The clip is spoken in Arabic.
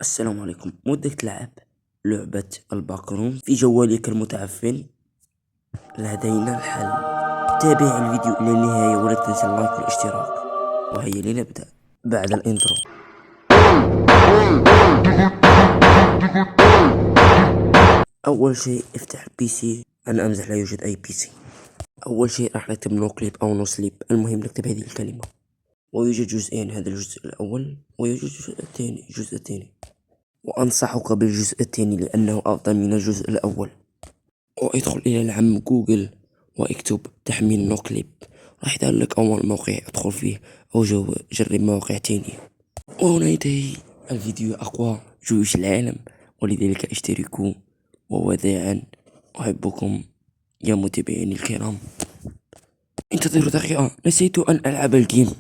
السلام عليكم. ودك تلعب لعبة الباكروم في جوالك المتعفن؟ لدينا الحل. تابع الفيديو إلى النهاية ولا تنسى اللايك والاشتراك. وهيا لنبدأ بعد الانترو. أول شيء افتح البي سي. أنا أمزح، لا يوجد أي بي سي. أول شيء راح نكتب نو كليب أو نو سليب، المهم نكتب هذه الكلمة. ويوجد جزئين، هذا الجزء الأول ويوجد الجزء الثاني. وأنصحك بالجزء الثاني لأنه أفضل من الجزء الأول. وادخل إلى العم جوجل واكتب تحميل نو كليب، راح يظهر لك أول موقع ادخل فيه أو جرب مواقع تانية. وهنا ينتهي الفيديو أقوى جيوش العالم، ولذلك اشتركوا. ووداعا، أحبكم يا متابعيني الكرام. انتظروا دقيقة، نسيت أن ألعب الجيم.